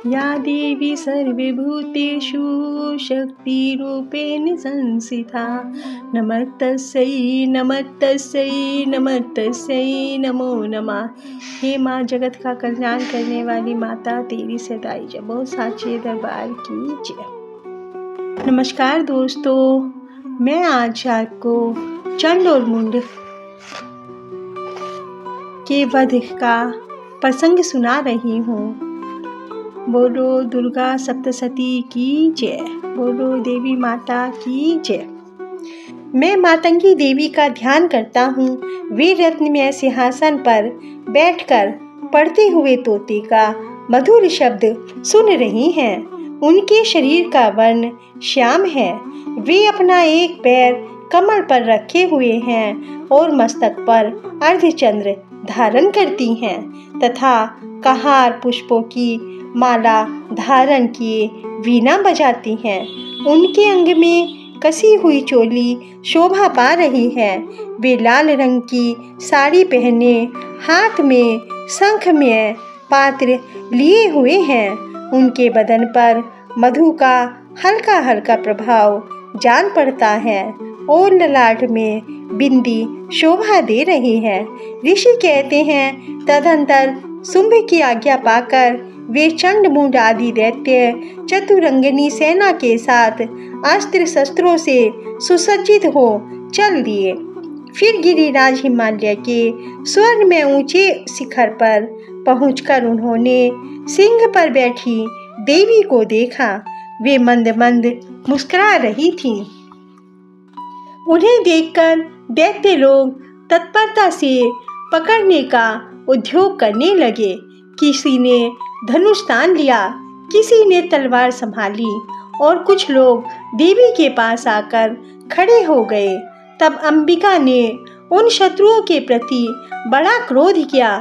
या देवी सर्वभूतेषु शक्तिरूपेण संस्थिता नमस्तस्यै नमस्तस्यै नमस्तस्यै नमो नमः। हे माँ, जगत का कल्याण करने वाली माता, तेरी सदाई जब साचे दरबार की जय। नमस्कार दोस्तों, मैं आज आपको चंड और मुंड के वध का प्रसंग सुना रही हूँ। बोलो दुर्गा सप्तशती की जय, बोलो देवी माता की जय। मैं मातंगी देवी का ध्यान करता हूँ। वे रत्नमय सिंहासन पर बैठकर पढ़ते हुए तोते का मधुर शब्द सुन रही हैं। उनके शरीर का वर्ण श्याम है। वे अपना एक पैर कमल पर रखे हुए हैं और मस्तक पर अर्धचंद्र धारण करती हैं तथा कहार पुष्पों की माला धारण किए वीणा बजाती हैं। उनके अंग में कसी हुई चोली शोभा पा रही है। वे लाल रंग की साड़ी पहने हाथ में शंखमय पात्र लिए हुए हैं। उनके बदन पर मधु का हल्का हल्का प्रभाव जान पड़ता है और ललाट में बिंदी शोभा दे रही है। ऋषि कहते हैं, तदंतर शुंभ की आज्ञा पाकर वे चंड मुंड आदि दैत्य चतुरंगिनी सेना के साथ अस्त्र शस्त्रों से सुसज्जित हो चल दिए। फिर गिरिराज हिमालय के स्वर्ण में ऊंचे शिखर पर पहुंचकर उन्होंने सिंह पर बैठी देवी को देखा। वे मंद मंद मुस्कुरा रही थीं। उन्हें देखकर दैत्य लोग तत्परता से पकड़ने का उद्योग करने लगे। किसी ने धनुष तान लिया, किसी ने तलवार संभाली और कुछ लोग देवी के पास आकर खड़े हो गए। तब अंबिका ने उन शत्रुओं के प्रति बड़ा क्रोध किया।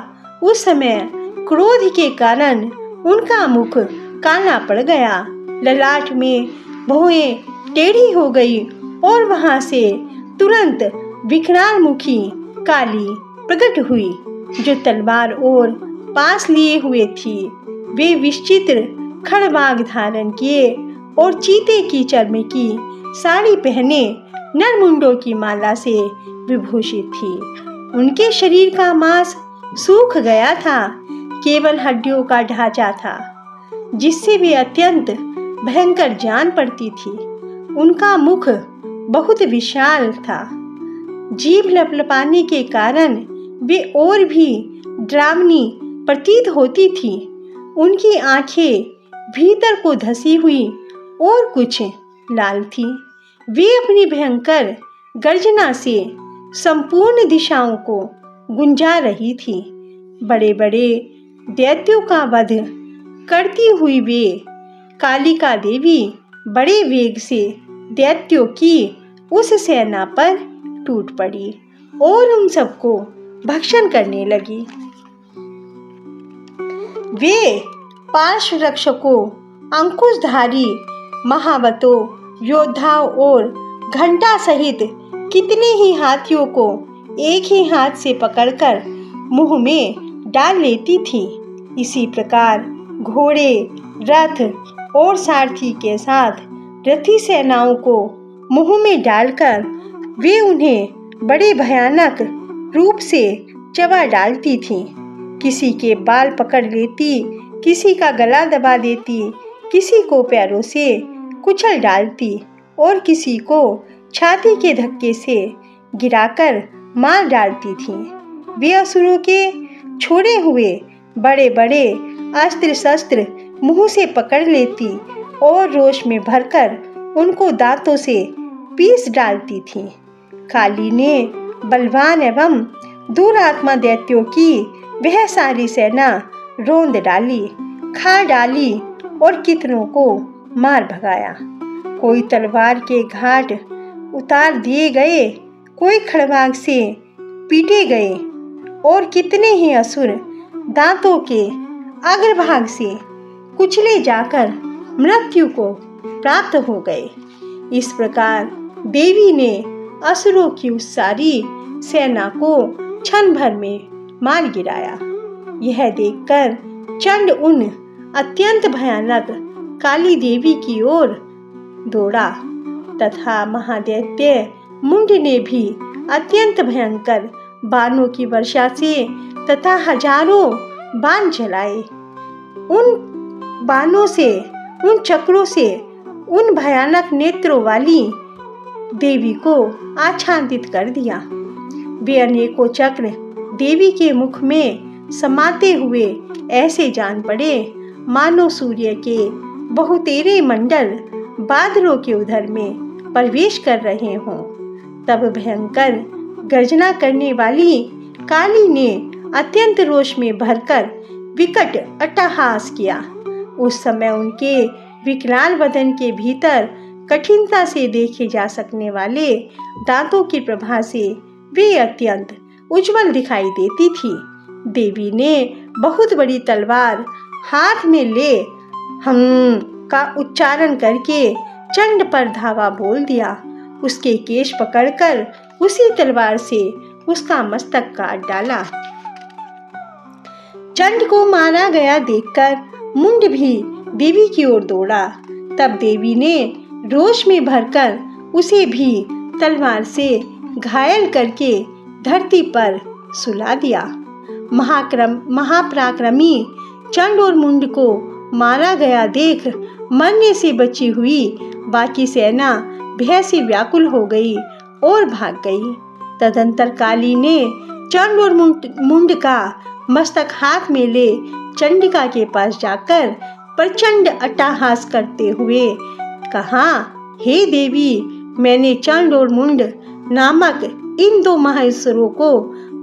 उस समय क्रोध के कारण उनका मुख काला पड़ गया, ललाट में भौहें टेढ़ी हो गई और वहां से तुरंत विकराल मुखी काली प्रकट हुई, जो तलवार और पास लिए हुए थी। वे विचित्र खड़बाग धारण किए और चीते की चर्म की साड़ी पहने नरमुंडों की माला से विभूषित थी। उनके शरीर का मांस सूख गया था, केवल हड्डियों का ढांचा था, जिससे वे अत्यंत भयंकर जान पड़ती थी। उनका मुख बहुत विशाल था। जीभ लपलपाने के कारण वे और भी डरावनी प्रतीत होती थी। उनकी आंखें भीतर को धसी हुई और कुछ लाल थी। वे अपनी भयंकर गर्जना से संपूर्ण दिशाओं को गुंजा रही थी। बड़े बड़े दैत्यों का वध करती हुई वे कालिका देवी बड़े वेग से दैत्यों की उस सेना पर टूट पड़ी और उन सबको भक्षण करने लगी। वे पार्श्व रक्षकों, अंकुशधारी महावतों, योद्धाओं और घंटा सहित कितने ही हाथियों को एक ही हाथ से पकड़कर मुंह में डाल लेती थी। इसी प्रकार घोड़े, रथ और सारथी के साथ रथी सेनाओं को मुंह में डालकर वे उन्हें बड़े भयानक रूप से चबा डालती थीं। किसी के बाल पकड़ लेती, किसी का गला दबा देती, किसी को पैरों से कुचल डालती और किसी को छाती के धक्के से गिराकर मार डालती थीं। वे असुरों के छोड़े हुए बड़े बड़े अस्त्र शस्त्र मुंह से पकड़ लेती और रोष में भरकर उनको दांतों से पीस डालती थीं। काली ने बलवान एवं दुरात्मा दैत्यों की वह सारी सेना रोंद डाली, खा डाली और कितनों को मार भगाया। कोई तलवार के घाट उतार दिए गए, कोई खड़बाग से पीटे गए और कितने ही असुर दांतों के अग्रभाग से कुचले जाकर मृत्यु को प्राप्त हो गए। इस प्रकार देवी ने असुरों की उस सारी सेना को क्षण भर में मार गिराया। यह देखकर चंड उन अत्यंत भयानक काली देवी की ओर दौड़ा तथा महादैत्य मुंड ने भी अत्यंत भयंकर बाणों की वर्षा से तथा हजारों बाण चलाए। उन बाणों से, उन चक्रों से उन भयानक नेत्रों वाली देवी को आच्छादित कर दिया। वे अनेकों चक्र देवी के मुख में समाते हुए ऐसे जान पड़े मानो सूर्य के बहुतेरे मंडल बादलों के उधर में प्रवेश कर रहे हों। तब भयंकर गर्जना करने वाली काली ने अत्यंत रोष में भरकर विकट अट्टहास किया। उस समय उनके विकराल बदन के भीतर कठिनता से देखे जा सकने वाले दांतों की प्रभा से वे अत्यंत उज्जवल दिखाई देती थी। देवी ने बहुत बड़ी तलवार हाथ में ले हम का उच्चारण करके चंड पर धावा बोल दिया। उसके केश पकड़कर उसी तलवार से उसका मस्तक काट डाला। चंड को मारा गया देखकर मुंड भी देवी की ओर दौड़ा। तब देवी ने रोष में भरकर उसे भी तलवार से घायल करके धरती पर सुला दिया। महापराक्रमी चंड और मुंड को मारा गया देख मरने से बची हुई बाकी सेना भय से व्याकुल हो गई और भाग गई। तदंतर काली ने चंड और मुंड का मस्तक हाथ में ले चंडिका के पास जाकर प्रचंड अट्टहास करते हुए कहा, हे देवी, मैंने चंड और मुंड नामक इन दो महासुरों को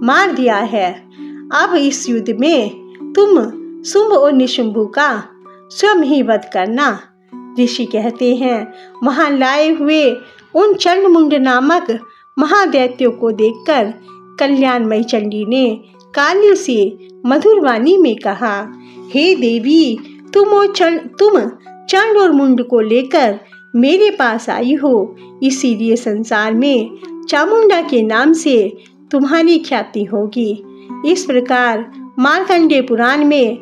मार दिया है। अब इस युद्ध में तुम शुंभ और निशुंभ का स्वयं ही वध करना। ऋषि कहते हैं, वहां लाए हुए उन चंड मुंड नामक महादैत्यों को देखकर कल्याणमयी चंडी ने काली से मधुर वाणी में कहा, हे देवी, तुम चंड और मुंड को लेकर मेरे पास आई हो, इसीलिए संसार में चामुंडा के नाम से तुम्हारी ख्याति होगी। इस प्रकार मार्कंडेय पुराण में